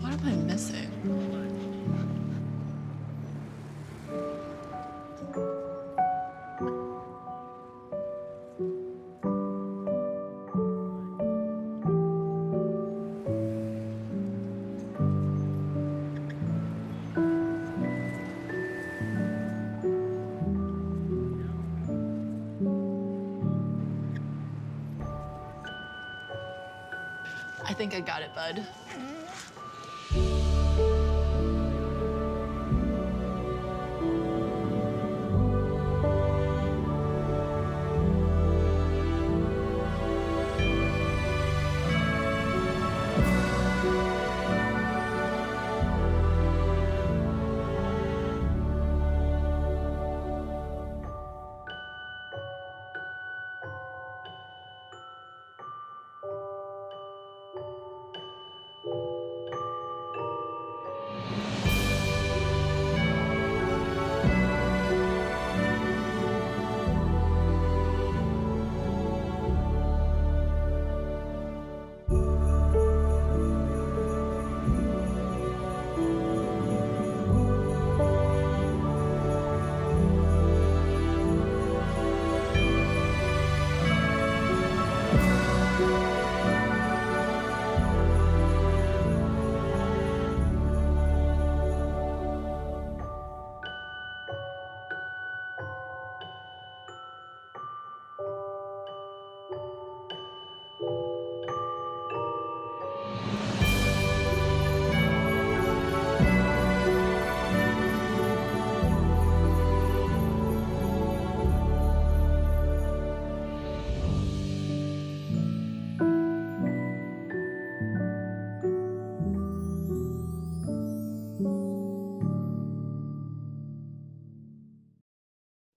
What am I missing? I think I got it, bud.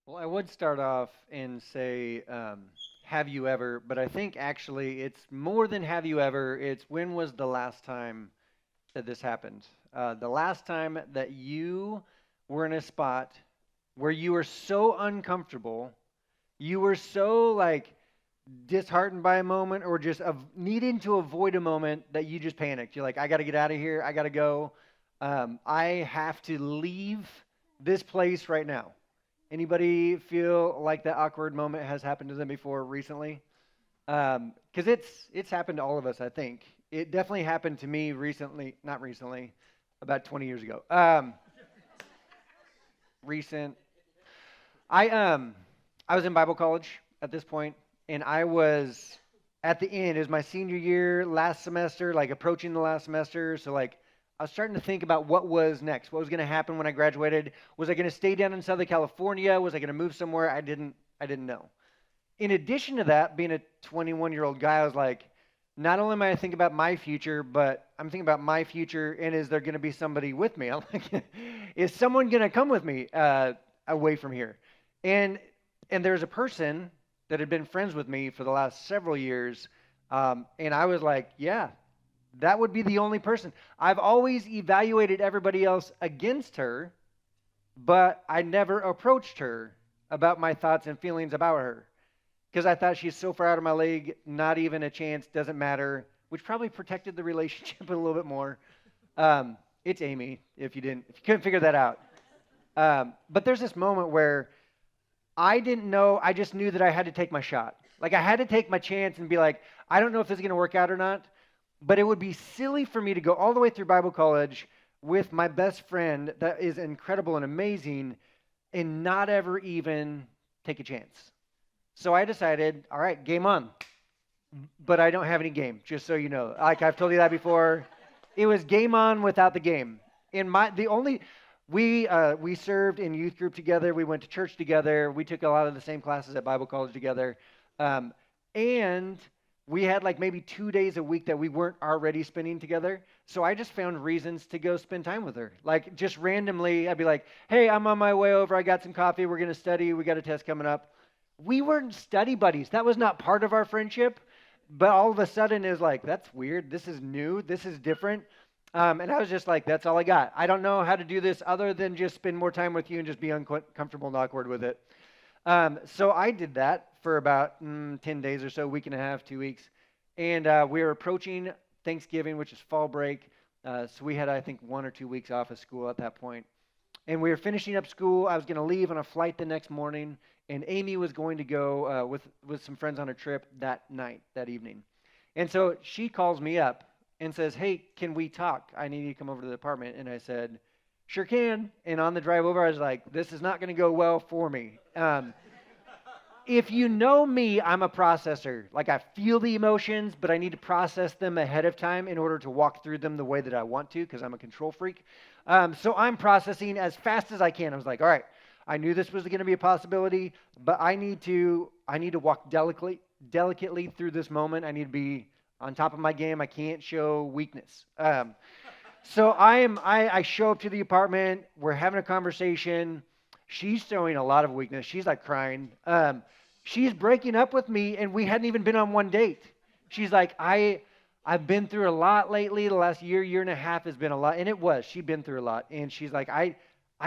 Well, I would start off and say, have you ever? But I think actually it's more than have you ever. It's when was the last time that this happened? The last time that you were in a spot where you were so uncomfortable, you were so like disheartened by a moment, or just needing to avoid a moment that you just panicked. You're like, I got to get out of here. I got to go. I have to leave this place right now. Anybody feel like that awkward moment has happened to them before recently? Because it's happened to all of us, I think. It definitely happened to me recently, not recently, about 20 years ago. Recent. I was in Bible college at this point, and I was at the end. It was my senior year, last semester, like approaching the last semester. So like I was starting to think about what was next, what was going to happen when I graduated. Was I going to stay down in Southern California? Was I going to move somewhere? I didn't know. In addition to that, being a 21-year-old guy, I was like, not only am I thinking about my future, but I'm thinking about my future, and is there going to be somebody with me? I'm like, is someone going to come with me away from here? And there's a person that had been friends with me for the last several years, and I was like, yeah, that would be the only person. I've always evaluated everybody else against her, but I never approached her about my thoughts and feelings about her because I thought she's so far out of my league, not even a chance, doesn't matter, which probably protected the relationship a little bit more. It's Amy, if you couldn't figure that out. But there's this moment where I didn't know, I just knew that I had to take my shot. Like I had to take my chance and be like, I don't know if this is going to work out or not, but it would be silly for me to go all the way through Bible college with my best friend that is incredible and amazing and not ever even take a chance. So I decided, all right, game on. But I don't have any game, just so you know. Like I've told you that before. It was game on without the game. We served in youth group together. We went to church together. We took a lot of the same classes at Bible college together. And we had like maybe 2 days a week that we weren't already spending together. So I just found reasons to go spend time with her. Like just randomly, I'd be like, hey, I'm on my way over. I got some coffee. We're going to study. We got a test coming up. We weren't study buddies. That was not part of our friendship. but all of a sudden is like, that's weird. This is new. This is different. And I was just like, that's all I got. I don't know how to do this other than just spend more time with you and just be uncomfortable and awkward with it. So I did that for about 10 days or so, week and a half, 2 weeks. And we were approaching Thanksgiving, which is fall break. So we had, I think, 1 or 2 weeks off of school at that point. And we were finishing up school. I was going to leave on a flight the next morning. And Amy was going to go with some friends on a trip that night, that evening. And so she calls me up and says, hey, can we talk? I need you to come over to the apartment. And I said, sure can. And on the drive over, I was like, this is not going to go well for me. If you know me, I'm a processor. Like, I feel the emotions, but I need to process them ahead of time in order to walk through them the way that I want to, because I'm a control freak. So I'm processing as fast as I can. I was like, all right, I knew this was going to be a possibility, but I need to walk delicately through this moment. I need to be on top of my game. I can't show weakness. So I show up to the apartment. We're having a conversation. She's showing a lot of weakness. She's like crying. She's breaking up with me, and we hadn't even been on one date. She's like, I've been through a lot lately. The last year and a half has been a lot. And it was. She'd been through a lot. And she's like, I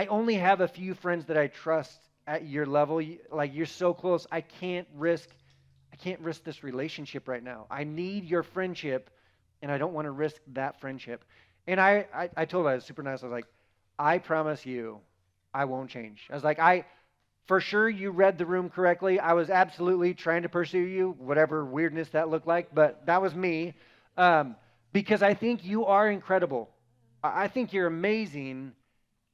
only have a few friends that I trust at your level. Like, you're so close. I can't risk this relationship right now. I need your friendship, and I don't want to risk that friendship. And I told her, I was super nice. I was like, I promise you, I won't change. I was like, for sure you read the room correctly. I was absolutely trying to pursue you, whatever weirdness that looked like, but that was me. Because I think you are incredible. I think you're amazing.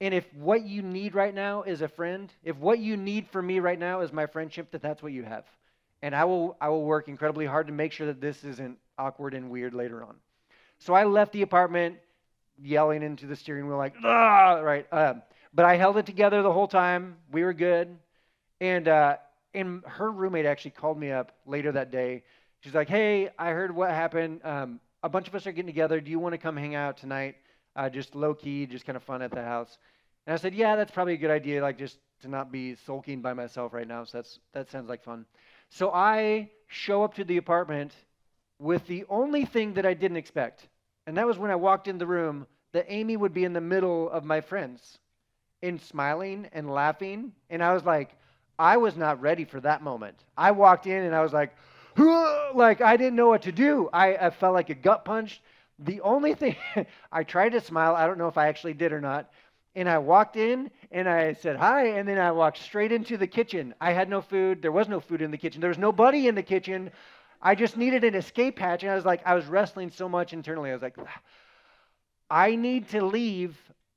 And if what you need right now is a friend, if what you need from me right now is my friendship, that's what you have. And I will work incredibly hard to make sure that this isn't awkward and weird later on. So I left the apartment yelling into the steering wheel like, ah, right. But I held it together the whole time. We were good. And her roommate actually called me up later that day. She's like, hey, I heard what happened. A bunch of us are getting together. Do you want to come hang out tonight? Just low key, just kind of fun at the house. And I said, yeah, that's probably a good idea. Like, just to not be sulking by myself right now. So that sounds like fun. So I show up to the apartment with the only thing that I didn't expect. And that was when I walked in the room that Amy would be in the middle of my friends and smiling and laughing. And I was like, I was not ready for that moment. I walked in and I was like, like I didn't know what to do. I felt like a gut punch. The only thing, I tried to smile. I don't know if I actually did or not. And I walked in and I said hi, and then I walked straight into the kitchen. I had no food. There was no food in the kitchen. There was nobody in the kitchen. I just needed an escape hatch. And I was like, I was wrestling so much internally. I was like, I need to leave.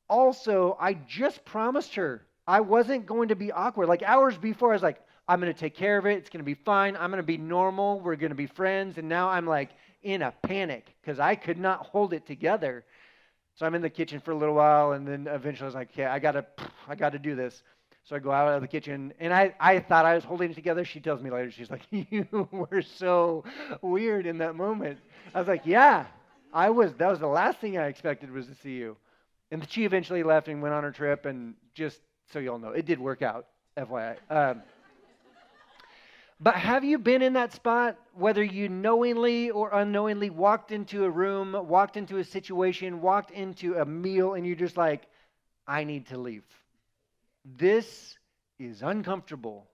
Also, I just promised her I wasn't going to be awkward. Like hours before, I was like, I'm going to take care of it. It's going to be fine. I'm going to be normal. We're going to be friends. And now I'm like in a panic because I could not hold it together. So I'm in the kitchen for a little while, and then eventually I was like, okay, I gotta do this. So I go out of the kitchen, and I thought I was holding it together. She tells me later, she's like, you were so weird in that moment. I was like, yeah, I was. That was the last thing I expected was to see you. And she eventually left and went on her trip, and just so you all know, it did work out, FYI. But have you been in that spot, whether you knowingly or unknowingly walked into a room, walked into a situation, walked into a meal, and you're just like, I need to leave. This is uncomfortable.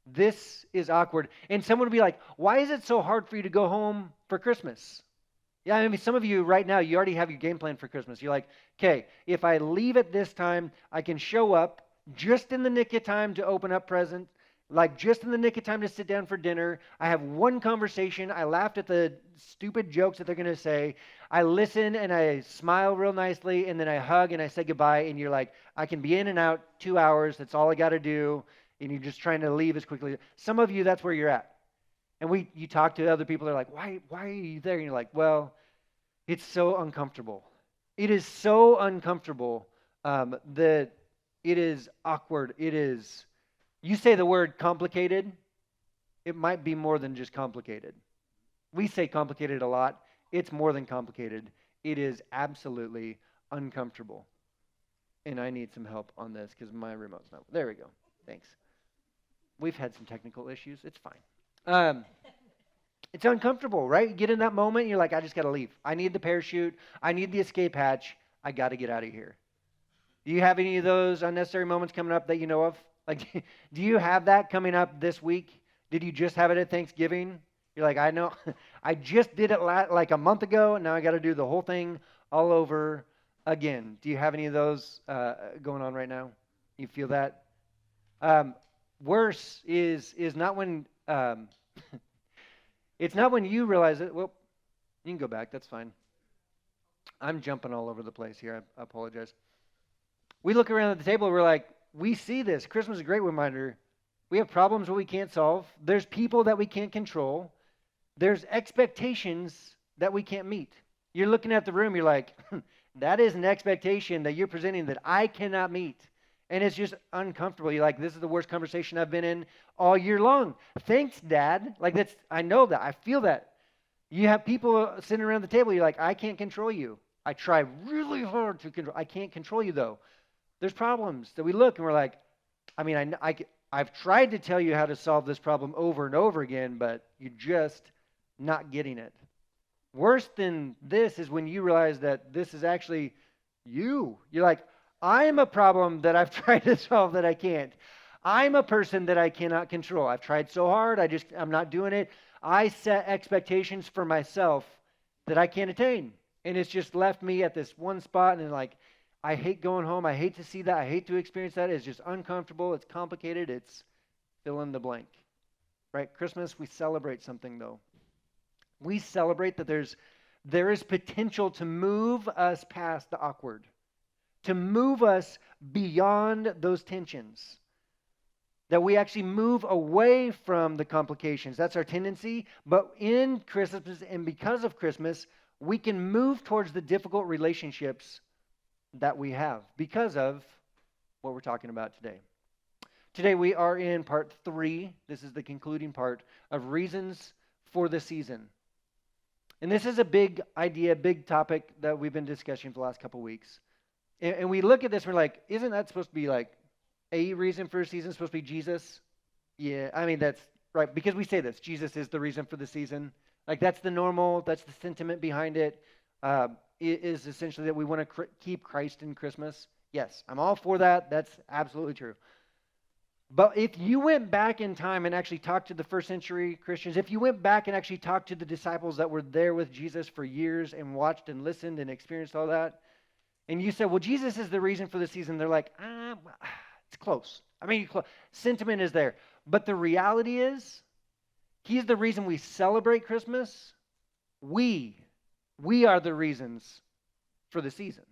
This is awkward. And someone would be like, why is it so hard for you to go home for Christmas? Yeah, I mean, some of you right now, you already have your game plan for Christmas. You're like, okay, if I leave at this time, I can show up just in the nick of time to open up presents. Like just in the nick of time to sit down for dinner. I have one conversation. I laughed at the stupid jokes that they're going to say. I listen and I smile real nicely, and then I hug and I say goodbye, and you're like, I can be in and out 2 hours. That's all I got to do. And you're just trying to leave as quickly. Some of you, that's where you're at. And you talk to other people. They're like, why are you there? And you're like, well, it's so uncomfortable. It is so uncomfortable that it is awkward. It is... You say the word complicated, it might be more than just complicated. We say complicated a lot. It's more than complicated. It is absolutely uncomfortable. And I need some help on this because my remote's not. There we go. Thanks. We've had some technical issues. It's fine. It's uncomfortable, right? You get in that moment, you're like, I just got to leave. I need the parachute. I need the escape hatch. I got to get out of here. Do you have any of those unnecessary moments coming up that you know of? Like, do you have that coming up this week? Did you just have it at Thanksgiving? You're like, I know, I just did it like a month ago, and now I got to do the whole thing all over again. Do you have any of those going on right now? You feel that? Um, Worse is not when it's not when you realize it. Well, you can go back. That's fine. I'm jumping all over the place here. I apologize. We look around at the table, we're like, we see this. Christmas is a great reminder. We have problems that we can't solve. There's people that we can't control. There's expectations that we can't meet. You're looking at the room, you're like, that is an expectation that you're presenting that I cannot meet. And it's just uncomfortable. You're like, this is the worst conversation I've been in all year long. Thanks, Dad. Like, that's, I know that. I feel that. You have people sitting around the table, you're like, I can't control you. I try really hard to control. I can't control you, though. There's problems that we look and we're like, I mean, I've tried to tell you how to solve this problem over and over again, but you're just not getting it. Worse than this is when you realize that this is actually you. You're like, I am a problem that I've tried to solve that I can't. I'm a person that I cannot control. I've tried so hard, I'm not doing it. I set expectations for myself that I can't attain. And it's just left me at this one spot and like, I hate going home. I hate to see that. I hate to experience that. It's just uncomfortable. It's complicated. It's fill in the blank. Right? Christmas, we celebrate something though. We celebrate that there is potential to move us past the awkward, to move us beyond those tensions, that we actually move away from the complications. That's our tendency. But in Christmas and because of Christmas, we can move towards the difficult relationships that we have because of what we're talking about today. Today we are in part 3. This is the concluding part of reasons for the season. And this is a big idea, big topic that we've been discussing for the last couple weeks. And we look at this and we're like, isn't that supposed to be like a reason for a season? It's supposed to be Jesus? Yeah, I mean, that's right. Because we say this, Jesus is the reason for the season. Like that's the sentiment behind it. Is essentially that we want to keep Christ in Christmas. Yes, I'm all for that. That's absolutely true. But if you went back in time and actually talked to the first century Christians, if you went back and actually talked to the disciples that were there with Jesus for years and watched and listened and experienced all that, and you said, well, Jesus is the reason for the season, they're like, it's close. I mean, sentiment is there. But the reality is, he's the reason we celebrate Christmas. We are the reasons for the season.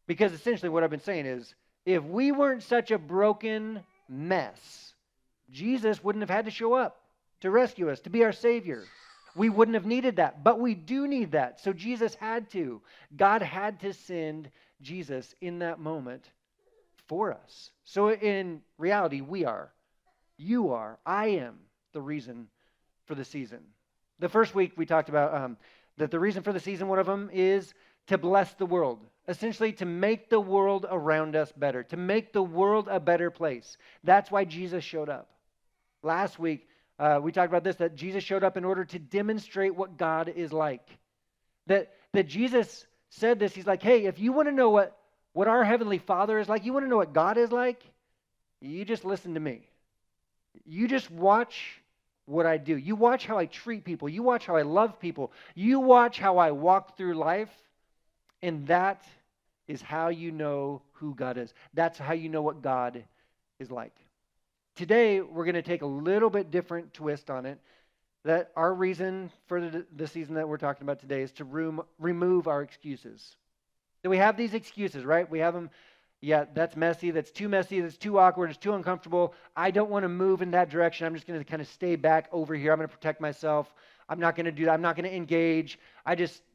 Because essentially what I've been saying is, if we weren't such a broken mess, Jesus wouldn't have had to show up to rescue us, to be our Savior. We wouldn't have needed that, but we do need that. So Jesus had to. God had to send Jesus in that moment for us. So in reality, we are. You are. I am the reason for the season. The first week we talked about that the reason for the season, one of them, is to bless the world. Essentially, to make the world around us better, to make the world a better place. That's why Jesus showed up. Last week, we talked about this, that Jesus showed up in order to demonstrate what God is like. That Jesus said this, he's like, hey, if you want to know what our Heavenly Father is like, you want to know what God is like, you just listen to me. You just watch what I do. You watch how I treat people. You watch how I love people. You watch how I walk through life. And that is how you know who God is. That's how you know what God is like. Today, we're going to take a little bit different twist on it. That our reason for the season that we're talking about today is to remove our excuses. So we have these excuses, right? We have them. Yeah, that's messy, that's too awkward, it's too uncomfortable. I don't want to move in that direction. I'm just going to kind of stay back over here. I'm going to protect myself. I'm not going to do that. I'm not going to engage.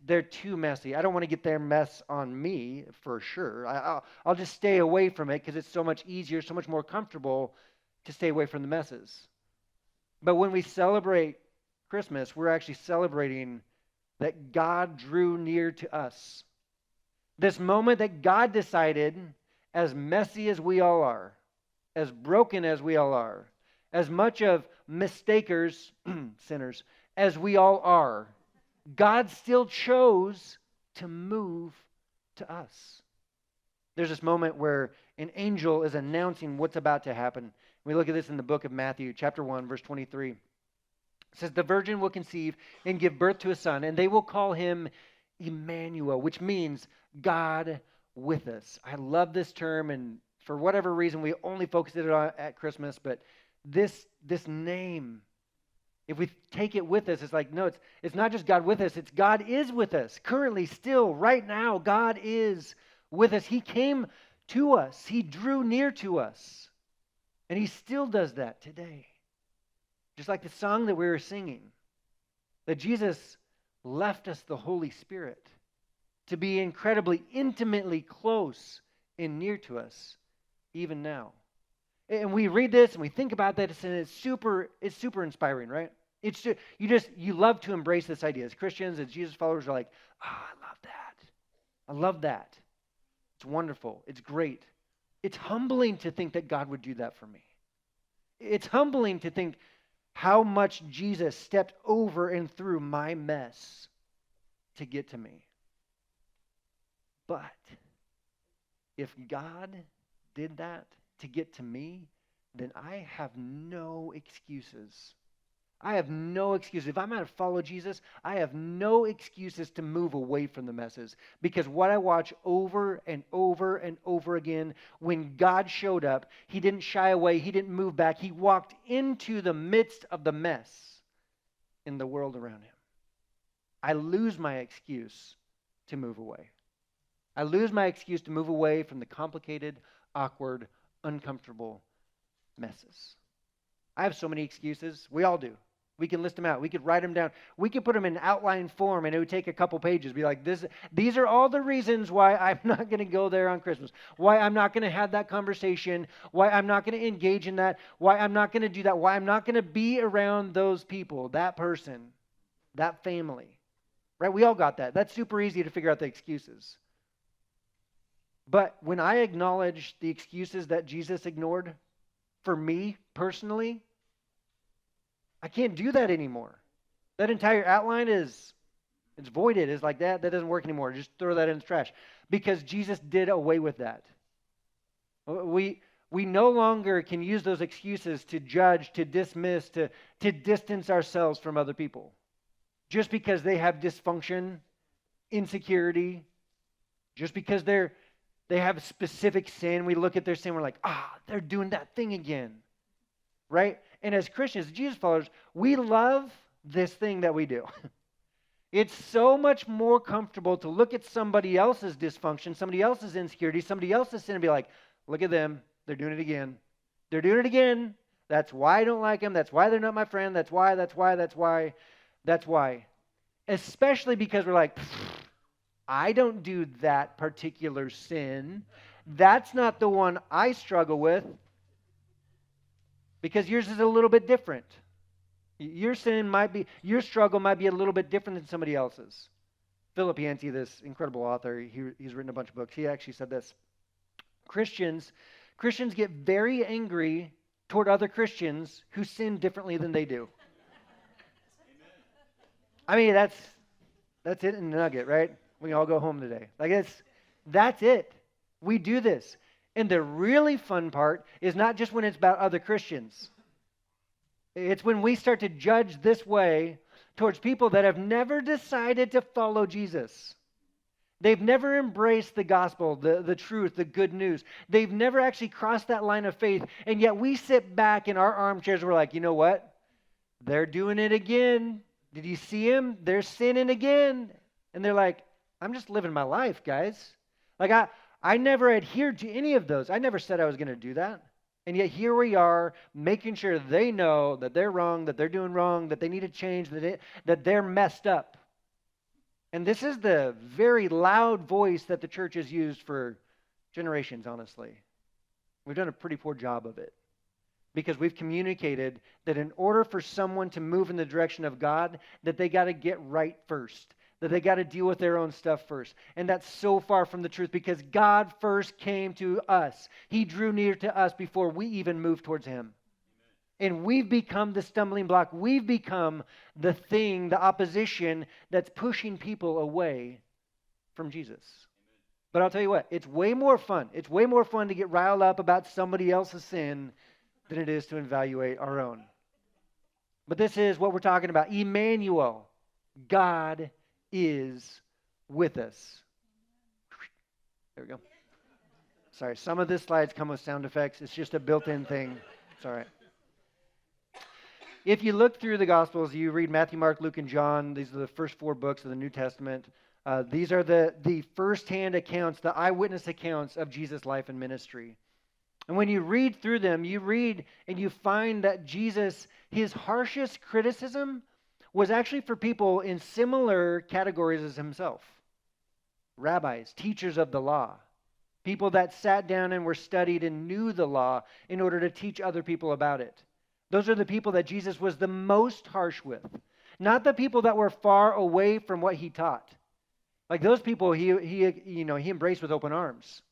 They're too messy. I don't want to get their mess on me for sure. I'll just stay away from it because it's so much easier, so much more comfortable to stay away from the messes. But when we celebrate Christmas, we're actually celebrating that God drew near to us. This moment that God decided, as messy as we all are, as broken as we all are, as much of mistakers, sinners, as we all are, God still chose to move to us. There's this moment where an angel is announcing what's about to happen. We look at this in the book of Matthew, chapter 1, verse 23. It says, the virgin will conceive and give birth to a son, and they will call him Emmanuel, which means God with us. I love this term, and for whatever reason, we only focused it on at Christmas, but this name, if we take it with us, it's like, no, it's not just God with us, it's God is with us. Currently, still, right now, God is with us. He came to us. He drew near to us. And he still does that today. Just like the song that we were singing, that Jesus left us the Holy Spirit to be incredibly, intimately close and near to us, even now. And we read this and we think about that, and it's super inspiring, right? It's just, you love to embrace this idea. As Christians, as Jesus followers, are like, oh, I love that. I love that. It's wonderful. It's great. It's humbling to think that God would do that for me. It's humbling to think how much Jesus stepped over and through my mess to get to me. But if God did that to get to me, then I have no excuses. I have no excuses. If I'm going to follow Jesus, I have no excuses to move away from the messes. Because what I watch over and over and over again, when God showed up, he didn't shy away. He didn't move back. He walked into the midst of the mess in the world around him. I lose my excuse to move away. I lose my excuse to move away from the complicated, awkward, uncomfortable messes. I have so many excuses. We all do. We can list them out. We could write them down. We could put them in outline form, and it would take a couple pages. Be like, these are all the reasons why I'm not going to go there on Christmas, why I'm not going to have that conversation, why I'm not going to engage in that, why I'm not going to do that, why I'm not going to be around those people, that person, that family. Right? We all got that. That's super easy to figure out the excuses. But when I acknowledge the excuses that Jesus ignored for me personally, I can't do that anymore. That entire outline it's voided. It's like that doesn't work anymore. Just throw that in the trash. Because Jesus did away with that. We no longer can use those excuses to judge, to dismiss, to distance ourselves from other people. Just because they have dysfunction, insecurity, just because they have a specific sin, we look at their sin, we're like, they're doing that thing again. Right? And as Christians, Jesus followers, we love this thing that we do. It's so much more comfortable to look at somebody else's dysfunction, somebody else's insecurity, somebody else's sin, and be like, look at them. They're doing it again. They're doing it again. That's why I don't like them. That's why they're not my friend. That's why. Especially because we're like, I don't do that particular sin. That's not the one I struggle with. Because yours is a little bit different. Your struggle might be a little bit different than somebody else's. Philip Yancey, this incredible author, he's written a bunch of books. He actually said this. Christians get very angry toward other Christians who sin differently than they do. I mean, that's it in a nugget, right? We can all go home today. That's it. We do this. And the really fun part is not just when it's about other Christians. It's when we start to judge this way towards people that have never decided to follow Jesus. They've never embraced the gospel, the truth, the good news. They've never actually crossed that line of faith. And yet we sit back in our armchairs and we're like, you know what? They're doing it again. Did you see them? They're sinning again. And they're like, I'm just living my life, guys. I never adhered to any of those. I never said I was going to do that. And yet here we are making sure they know that they're wrong, that they're doing wrong, that they need to change, that they're messed up. And this is the very loud voice that the church has used for generations, honestly. We've done a pretty poor job of it. Because we've communicated that in order for someone to move in the direction of God, that they got to get right first. That they got to deal with their own stuff first. And that's so far from the truth because God first came to us. He drew near to us before we even moved towards him. And we've become the stumbling block. We've become the thing, the opposition that's pushing people away from Jesus. But I'll tell you what, it's way more fun. It's way more fun to get riled up about somebody else's sin than it is to evaluate our own. But this is what we're talking about. Emmanuel, God is with us. There we go. Sorry, some of the slides come with sound effects. It's just a built-in thing. It's all right. If you look through the Gospels, you read Matthew, Mark, Luke, and John. These are the first 4 books of the New Testament. These are the first-hand accounts, the eyewitness accounts of Jesus' life and ministry. And when you read through them, you read and you find that Jesus, his harshest criticism was actually for people in similar categories as himself. Rabbis, teachers of the law, people that sat down and were studied and knew the law in order to teach other people about it. Those are the people that Jesus was the most harsh with. Not the people that were far away from what he taught. Like those people he embraced with open arms.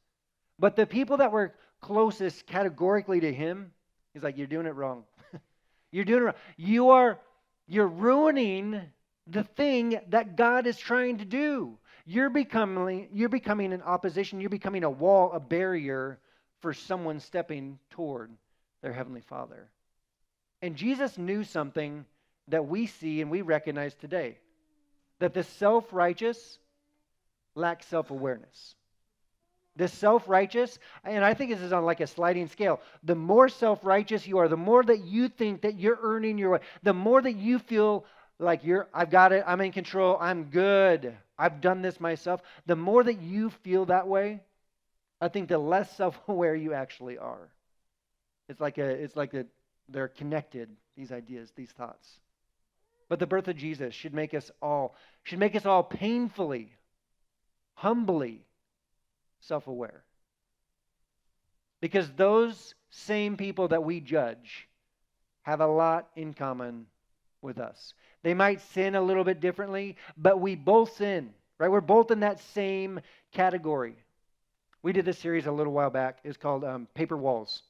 But the people that were closest categorically to him, he's like, you're doing it wrong. You're doing it wrong. You're ruining the thing that God is trying to do. You're becoming an opposition. You're becoming a wall, a barrier for someone stepping toward their Heavenly Father. And Jesus knew something that we see and we recognize today, that the self-righteous lack self-awareness. The self-righteous, and I think this is on like a sliding scale, the more self-righteous you are, the more that you think that you're earning your way, the more that you feel like I've got it, I'm in control, I'm good, I've done this myself, the more that you feel that way, I think the less self-aware you actually are. They're connected, these ideas, these thoughts. But the birth of Jesus should make us all painfully, humbly self-aware. Because those same people that we judge have a lot in common with us. They might sin a little bit differently, but we both sin, right? We're both in that same category. We did this series a little while back. It's called Paper Walls.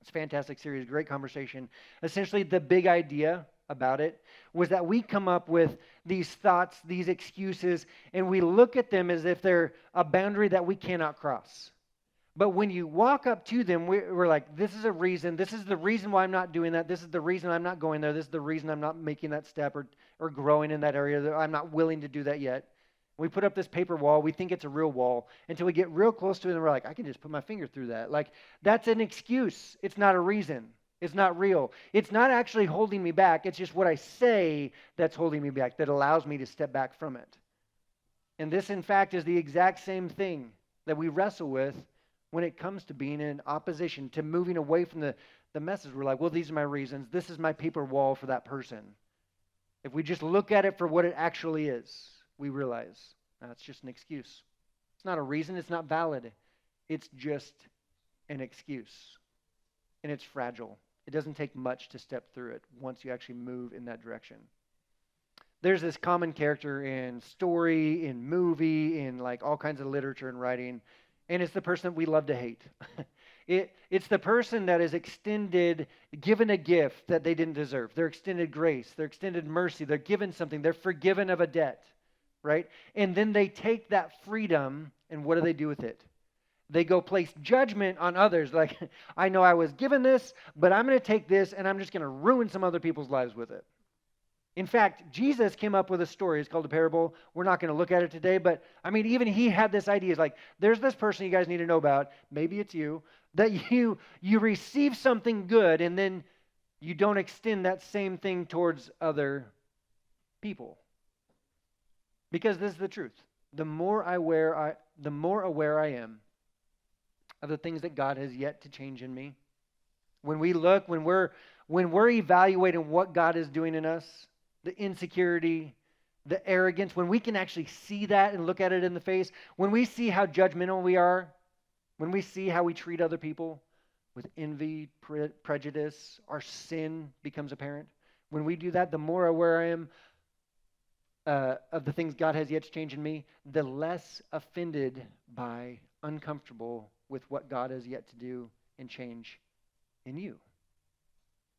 It's a fantastic series, great conversation. Essentially, the big idea about it was that we come up with these thoughts, these excuses, and we look at them as if they're a boundary that we cannot cross. But when you walk up to them, we're like, this is a reason. This is the reason why I'm not doing that. This is the reason I'm not going there. This is the reason I'm not making that step or growing in that area. I'm not willing to do that yet. We put up this paper wall. We think it's a real wall until we get real close to it and we're like, I can just put my finger through that. Like, that's an excuse. It's not a reason. It's not real. It's not actually holding me back. It's just what I say that's holding me back, that allows me to step back from it. And this, in fact, is the exact same thing that we wrestle with when it comes to being in opposition, to moving away from the message. We're like, well, these are my reasons. This is my paper wall for that person. If we just look at it for what it actually is, we realize it's just an excuse. It's not a reason. It's not valid. It's just an excuse. And it's fragile. It doesn't take much to step through it once you actually move in that direction. There's this common character in story, in movie, in like all kinds of literature and writing, and it's the person that we love to hate. It's the person that is given a gift that they didn't deserve. They're extended grace. They're extended mercy. They're given something. They're forgiven of a debt, right? And then they take that freedom, and what do they do with it? They go place judgment on others. Like, I know I was given this, but I'm going to take this, and I'm just going to ruin some other people's lives with it. In fact, Jesus came up with a story. It's called a parable. We're not going to look at it today, but I mean, even he had this idea. It's like, there's this person you guys need to know about. Maybe it's you. That you receive something good, and then you don't extend that same thing towards other people. Because this is the truth. The more aware I am of the things that God has yet to change in me. When we're evaluating what God is doing in us, the insecurity, the arrogance, when we can actually see that and look at it in the face, when we see how judgmental we are, when we see how we treat other people with envy, prejudice, our sin becomes apparent. When we do that, the more aware I am of the things God has yet to change in me, the less offended by, uncomfortable with what God has yet to do and change in you.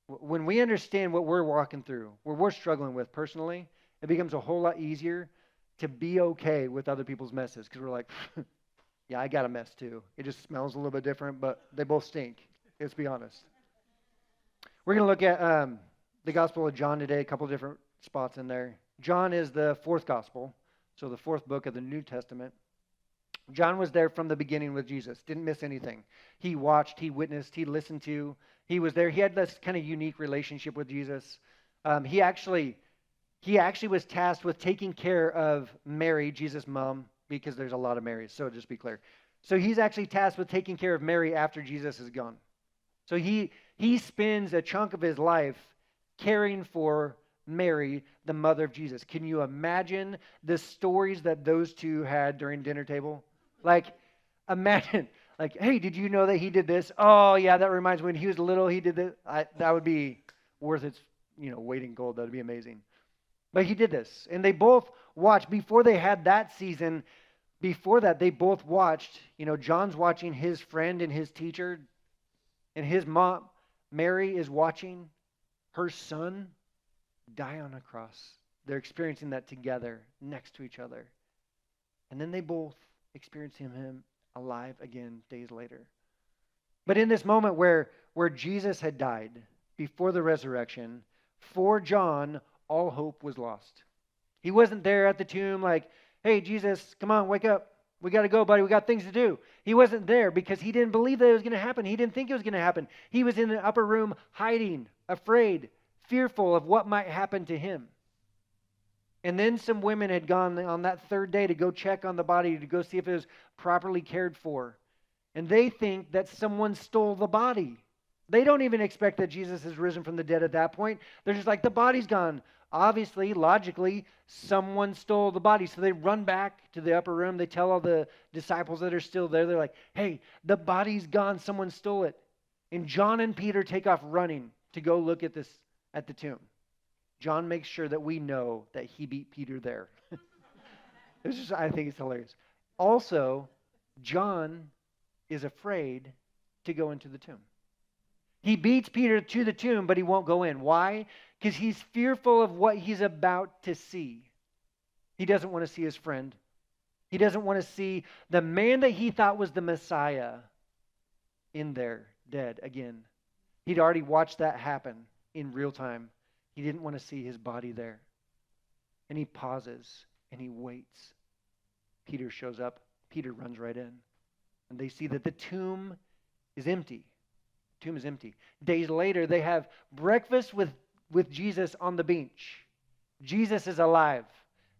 When we understand what we're walking through, what we're struggling with personally, it becomes a whole lot easier to be okay with other people's messes because we're like, yeah, I got a mess too. It just smells a little bit different, but they both stink. Let's be honest. We're going to look at the Gospel of John today, a couple different spots in there. John is the fourth Gospel, so the fourth book of the New Testament. John was there from the beginning with Jesus, didn't miss anything. He watched, he witnessed, he listened to, he was there. He had this kind of unique relationship with Jesus. He actually was tasked with taking care of Mary, Jesus' mom, because there's a lot of Marys, so just be clear. So he's actually tasked with taking care of Mary after Jesus is gone. So he spends a chunk of his life caring for Mary, the mother of Jesus. Can you imagine the stories that those two had during dinner table? Like, imagine, like, hey, did you know that he did this? Oh, yeah, that reminds me when he was little, he did this. That would be worth its, weight in gold. That would be amazing. But he did this. And they both watched, before they had that season, before that, they both watched, John's watching his friend and his teacher, and his mom, Mary, is watching her son die on a cross. They're experiencing that together, next to each other. And then they both experiencing him alive again days later. But in this moment where Jesus had died before the resurrection, for John, all hope was lost. He wasn't there at the tomb like, hey, Jesus, come on, wake up. We got to go, buddy. We got things to do. He wasn't there because he didn't believe that it was going to happen. He didn't think it was going to happen. He was in the upper room hiding, afraid, fearful of what might happen to him. And then some women had gone on that third day to go check on the body, to go see if it was properly cared for. And they think that someone stole the body. They don't even expect that Jesus has risen from the dead at that point. They're just like, the body's gone. Obviously, logically, someone stole the body. So they run back to the upper room. They tell all the disciples that are still there, they're like, hey, the body's gone. Someone stole it. And John and Peter take off running to go look at the tomb. John makes sure that we know that he beat Peter there. I think it's hilarious. Also, John is afraid to go into the tomb. He beats Peter to the tomb, but he won't go in. Why? Because he's fearful of what he's about to see. He doesn't want to see his friend. He doesn't want to see the man that he thought was the Messiah in there, dead again. He'd already watched that happen in real time. He didn't want to see his body there. And he pauses and he waits. Peter shows up. Peter runs right in. And they see that the tomb is empty. The tomb is empty. Days later, they have breakfast with Jesus on the beach. Jesus is alive.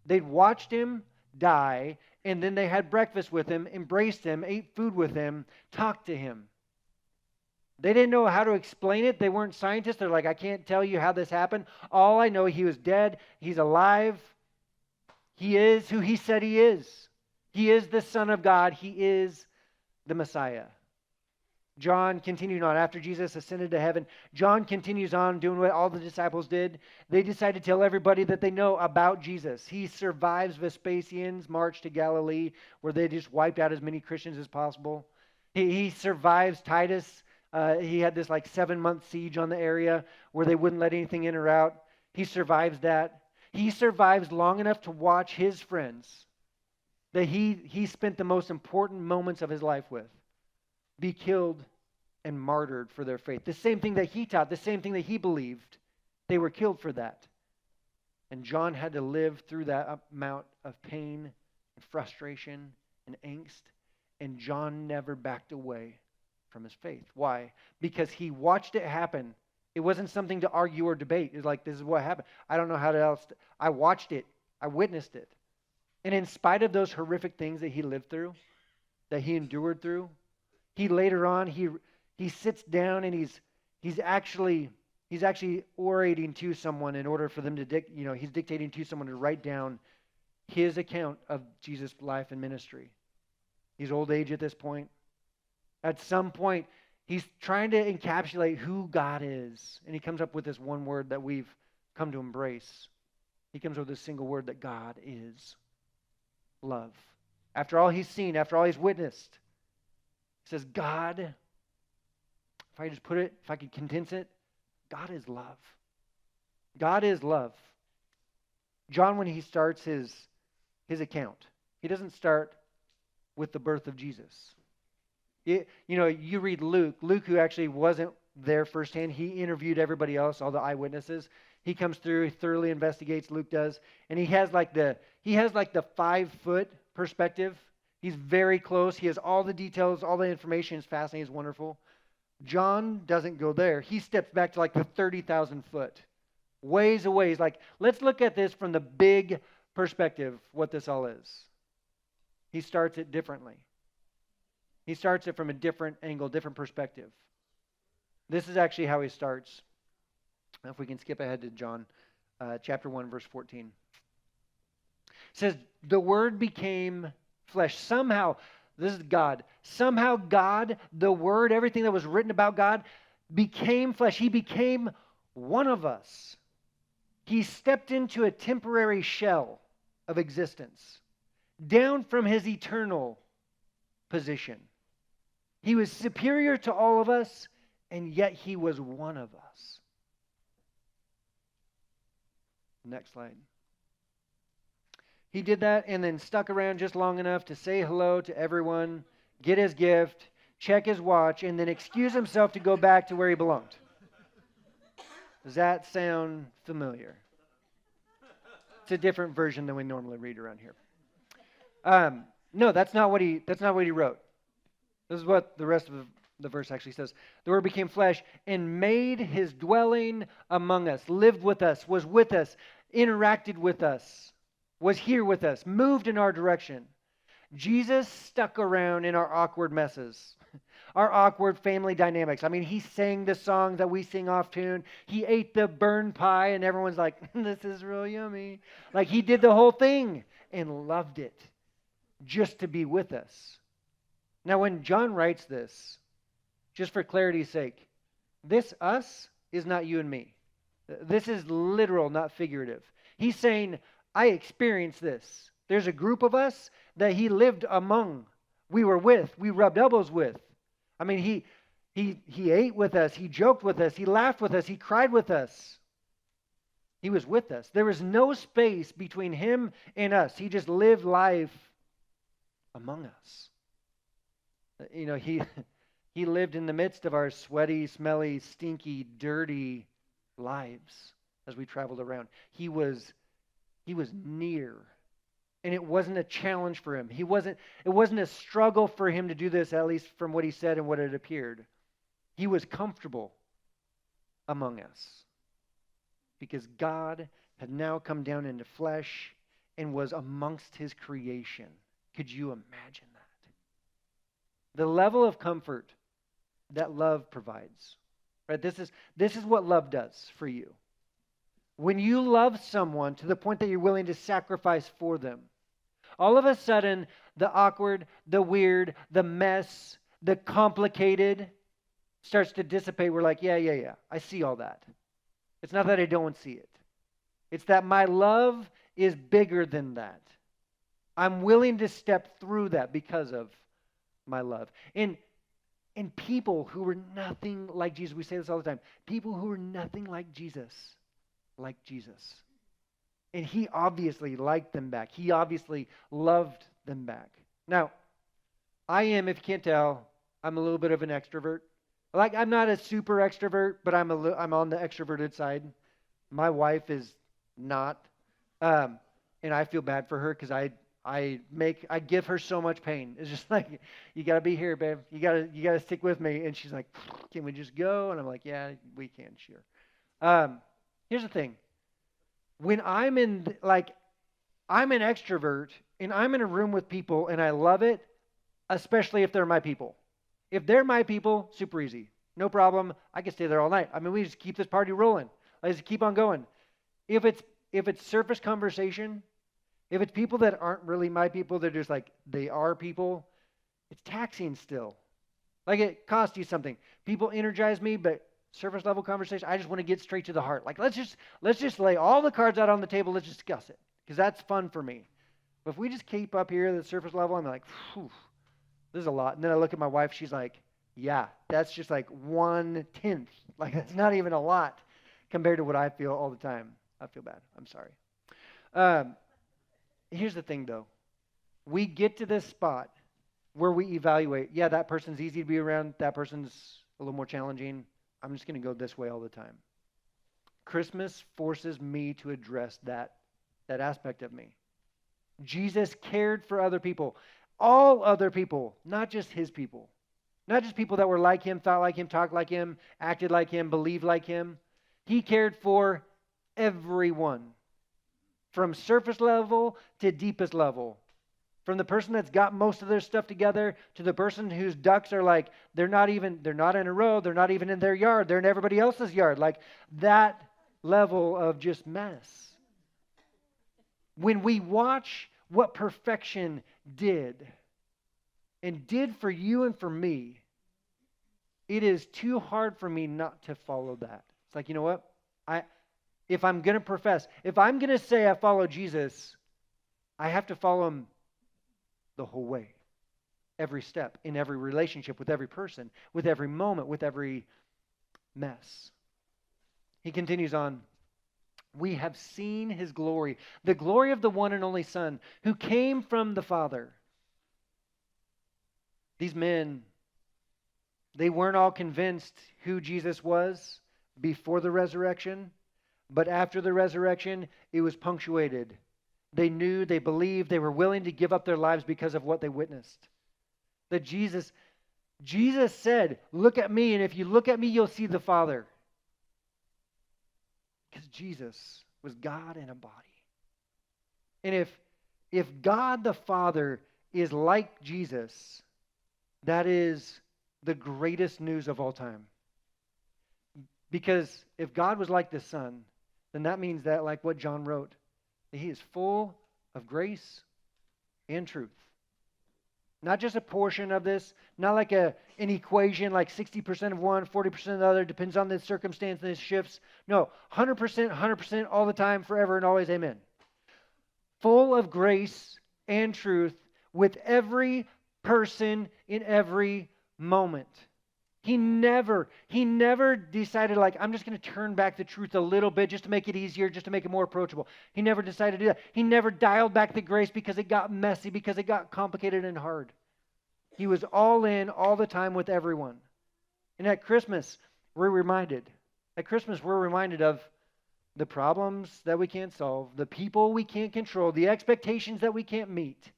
They'd watched him die, and then they had breakfast with him, embraced him, ate food with him, talked to him. They didn't know how to explain it. They weren't scientists. They're like, I can't tell you how this happened. All I know, he was dead. He's alive. He is who he said he is. He is the Son of God. He is the Messiah. John continued on. After Jesus ascended to heaven, John continues on doing what all the disciples did. They decide to tell everybody that they know about Jesus. He survives Vespasian's march to Galilee, where they just wiped out as many Christians as possible. He survives Titus. He had this 7-month siege on the area where they wouldn't let anything in or out. He survives that. He survives long enough to watch his friends that he spent the most important moments of his life with be killed and martyred for their faith. The same thing that he taught, the same thing that he believed. They were killed for that. And John had to live through that amount of pain and frustration and angst. And John never backed away from his faith. Why? Because he watched it happen. It wasn't something to argue or debate. It's like, this is what happened. I don't know how else. I watched it. I witnessed it. And in spite of those horrific things that he lived through, that he endured through, he later on, he sits down and he's actually orating to someone in order for them to, he's dictating to someone to write down his account of Jesus' life and ministry. He's old age at this point. At some point, he's trying to encapsulate who God is. And he comes up with this one word that we've come to embrace. He comes up with this single word that God is. Love. After all he's seen, after all he's witnessed, he says, God, if I could condense it, God is love. God is love. John, when he starts his account, he doesn't start with the birth of Jesus. You read Luke, who actually wasn't there firsthand. He interviewed everybody else, all the eyewitnesses. He comes through, he thoroughly investigates, Luke does, and he has like the 5-foot perspective. He's very close. He has all the details, all the information. It's fascinating, it's wonderful. John doesn't go there. He steps back to like the 30,000 foot, ways away. He's like, let's look at this from the big perspective, what this all is. He starts it differently. He starts it from a different angle, different perspective. This is actually how he starts. If we can skip ahead to John chapter 1, verse 14. It says, the Word became flesh. Somehow, this is God. Somehow God, the Word, everything that was written about God, became flesh. He became one of us. He stepped into a temporary shell of existence, down from his eternal position. He was superior to all of us, and yet he was one of us. Next slide. He did that and then stuck around just long enough to say hello to everyone, get his gift, check his watch, and then excuse himself to go back to where he belonged. Does that sound familiar? It's a different version than we normally read around here. No, that's not what he wrote. This is what the rest of the verse actually says. The Word became flesh and made his dwelling among us, lived with us, was with us, interacted with us, was here with us, moved in our direction. Jesus stuck around in our awkward messes, our awkward family dynamics. I mean, he sang the songs that we sing off tune. He ate the burn pie and everyone's like, this is real yummy. Like he did the whole thing and loved it just to be with us. Now, when John writes this, just for clarity's sake, this us is not you and me. This is literal, not figurative. He's saying, I experienced this. There's a group of us that he lived among. We were with. We rubbed elbows with. I mean, he ate with us. He joked with us. He laughed with us. He cried with us. He was with us. There was no space between him and us. He just lived life among us. You know, he lived in the midst of our sweaty, smelly, stinky, dirty lives as we traveled around. He was near. And it wasn't a challenge for him. It wasn't a struggle for him to do this, at least from what he said and what it appeared. He was comfortable among us because God had now come down into flesh and was amongst his creation. Could you imagine that? The level of comfort that love provides. Right? This is what love does for you. When you love someone to the point that you're willing to sacrifice for them, all of a sudden, the awkward, the weird, the mess, the complicated starts to dissipate. We're like, yeah, I see all that. It's not that I don't see it. It's that my love is bigger than that. I'm willing to step through that because of my love. And people who were nothing like Jesus, we say this all the time, people who were nothing like Jesus. And he obviously liked them back. He obviously loved them back. Now, I am, if you can't tell, I'm a little bit of an extrovert. Like, I'm not a super extrovert, but I'm on the extroverted side. My wife is not. And I feel bad for her because I give her so much pain. It's just like, you got to be here, babe. You got to stick with me. And she's like, can we just go? And I'm like, yeah, we can, sure. Here's the thing. When I'm an extrovert and I'm in a room with people and I love it, especially if they're my people. If they're my people, super easy. No problem. I can stay there all night. I mean, we just keep this party rolling. I just keep on going. If it's surface conversation, if it's people that aren't really my people, they're just like, they are people, it's taxing still. Like it costs you something. People energize me, but surface level conversation, I just want to get straight to the heart. Like, let's just lay all the cards out on the table. Let's discuss it because that's fun for me. But if we just keep up here at the surface level, I'm like, phew, this is a lot. And then I look at my wife. She's like, yeah, that's just like 1/10 Like, that's not even a lot compared to what I feel all the time. I feel bad. I'm sorry. Here's the thing, though. We get to this spot where we evaluate, yeah, that person's easy to be around, that person's a little more challenging. I'm just going to go this way all the time. Christmas forces me to address that aspect of me. Jesus cared for other people, all other people, not just his people. Not just people that were like him, thought like him, talked like him, acted like him, believed like him. He cared for everyone, from surface level to deepest level. From the person that's got most of their stuff together to the person whose ducks are like, they're not in a row, they're not even in their yard, they're in everybody else's yard. Like that level of just mess. When we watch what perfection did, and did for you and for me, it is too hard for me not to follow that. It's like, you know what? If I'm going to profess, if I'm going to say I follow Jesus, I have to follow him the whole way. Every step, in every relationship, with every person, with every moment, with every mess. He continues on. We have seen his glory, the glory of the one and only Son, who came from the Father. These men, they weren't all convinced who Jesus was before the resurrection, but after the resurrection, it was punctuated. They knew, they believed, they were willing to give up their lives because of what they witnessed. That Jesus said, look at me, and if you look at me, you'll see the Father. Because Jesus was God in a body. And if God the Father is like Jesus, that is the greatest news of all time. Because if God was like the Son, then that means that, like what John wrote, that he is full of grace and truth. Not just a portion of this, not like an equation like 60% of one, 40% of the other, depends on the circumstance and it shifts. No, 100% all the time, forever and always, amen. Full of grace and truth with every person in every moment. He never decided like, I'm just going to turn back the truth a little bit just to make it easier, just to make it more approachable. He never decided to do that. He never dialed back the grace because it got messy, because it got complicated and hard. He was all in all the time with everyone. And at Christmas, we're reminded of the problems that we can't solve, the people we can't control, the expectations that we can't meet.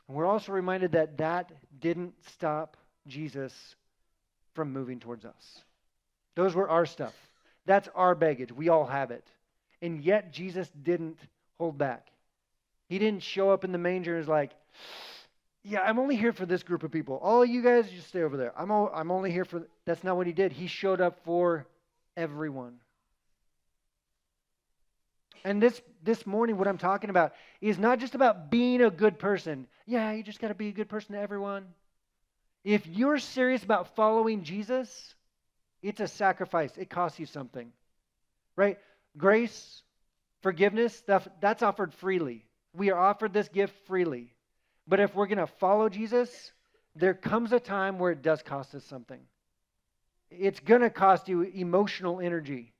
And we're also reminded that that didn't stop Jesus from moving towards us. Those were our stuff. That's our baggage. We all have it. And yet Jesus didn't hold back. He didn't show up in the manger and was like, yeah, I'm only here for this group of people. All you guys just stay over there. I'm only here for... That's not what he did. He showed up for everyone. And this morning, what I'm talking about is not just about being a good person. Yeah, you just got to be a good person to everyone. If you're serious about following Jesus, it's a sacrifice. It costs you something, right? Grace, forgiveness, that's offered freely. We are offered this gift freely. But if we're going to follow Jesus, there comes a time where it does cost us something. It's going to cost you emotional energy.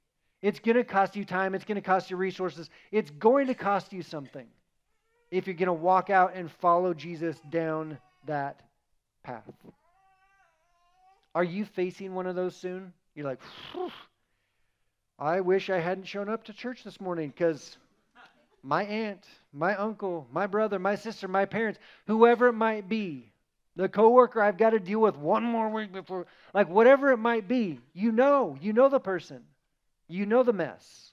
It's going to cost you time. It's going to cost you resources. It's going to cost you something if you're going to walk out and follow Jesus down that path. Are you facing one of those soon? You're like, I wish I hadn't shown up to church this morning because my aunt, my uncle, my brother, my sister, my parents, whoever it might be, the coworker I've got to deal with one more week before, like whatever it might be, you know the person. You know the mess.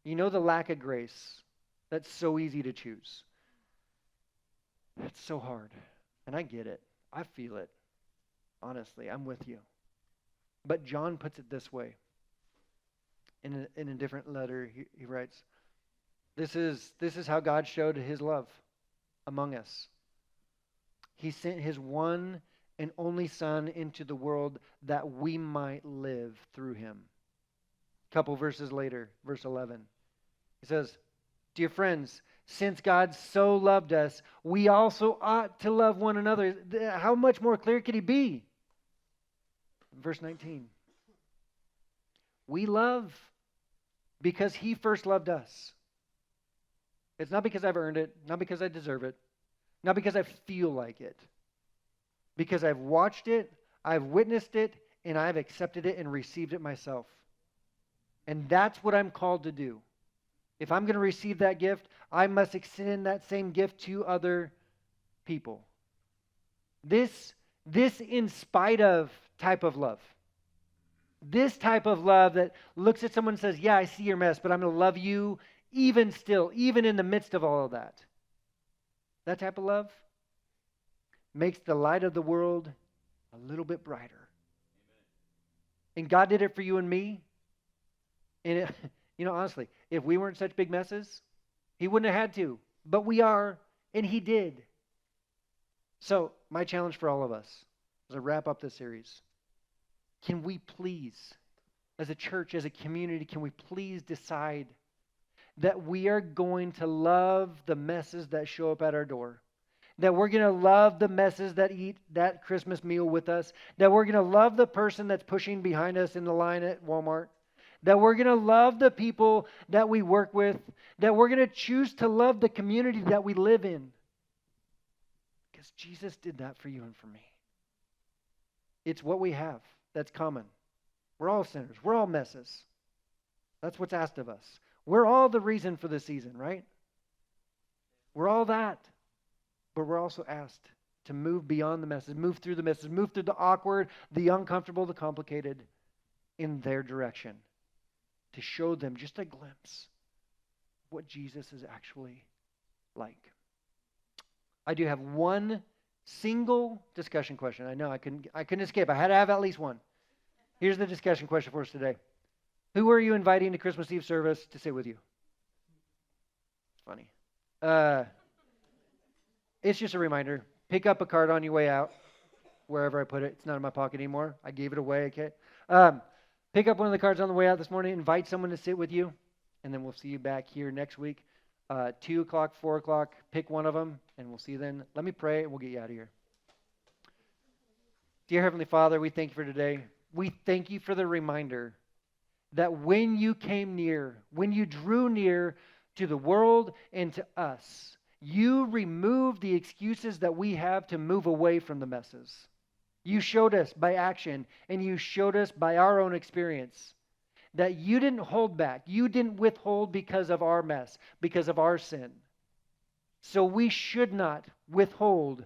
You know the lack of grace. That's so easy to choose. That's so hard. And I get it. I feel it. Honestly, I'm with you. But John puts it this way. In a different letter, he writes, This is how God showed his love among us. He sent his one and only Son into the world that we might live through him. A couple verses later, verse 11, he says, Dear friends, since God so loved us, we also ought to love one another. How much more clear could he be? verse 19. We love because he first loved us. It's not because I've earned it, not because I deserve it, not because I feel like it. Because I've watched it, I've witnessed it, and I've accepted it and received it myself. And that's what I'm called to do. If I'm going to receive that gift, I must extend that same gift to other people. This in spite of type of love. This type of love that looks at someone and says, yeah, I see your mess, but I'm going to love you even still, even in the midst of all of that. That type of love makes the light of the world a little bit brighter. And God did it for you and me. And honestly, if we weren't such big messes, he wouldn't have had to. But we are, and he did. So my challenge for all of us as I wrap up this series, can we please, as a church, as a community, can we please decide that we are going to love the messes that show up at our door? That we're going to love the messes that eat that Christmas meal with us. That we're going to love the person that's pushing behind us in the line at Walmart. That we're going to love the people that we work with. That we're going to choose to love the community that we live in. Because Jesus did that for you and for me. It's what we have that's common. We're all sinners. We're all messes. That's what's asked of us. We're all the reason for the season, right? We're all that. But we're also asked to move beyond the messes, move through the awkward, the uncomfortable, the complicated in their direction. To show them just a glimpse of what Jesus is actually like. I do have one single discussion question. I know I couldn't escape. I had to have at least one. Here's the discussion question for us today. Who are you inviting to Christmas Eve service to sit with you? It's funny. It's just a reminder. Pick up a card on your way out, wherever I put it. It's not in my pocket anymore. I gave it away, okay? Pick up one of the cards on the way out this morning. Invite someone to sit with you, and then we'll see you back here next week. 2 o'clock, 4 o'clock. Pick one of them, and we'll see you then. Let me pray, and we'll get you out of here. Dear Heavenly Father, we thank you for today. We thank you for the reminder that when you came near, when you drew near to the world and to us, you removed the excuses that we have to move away from the messes. You showed us by action, and you showed us by our own experience that you didn't hold back. You didn't withhold because of our mess, because of our sin. So we should not withhold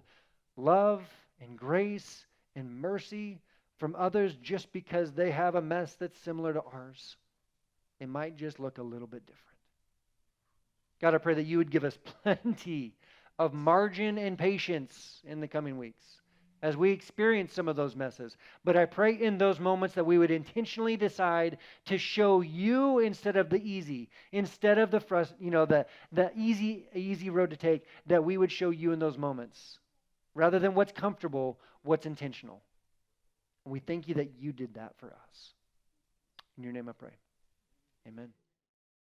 love and grace and mercy from others just because they have a mess that's similar to ours. It might just look a little bit different. God, I pray that you would give us plenty of margin and patience in the coming weeks as we experience some of those messes. But I pray in those moments that we would intentionally decide to show you instead of the easy, instead of the easy road to take, that we would show you in those moments. Rather than what's comfortable, what's intentional. We thank you that you did that for us. In your name I pray. Amen.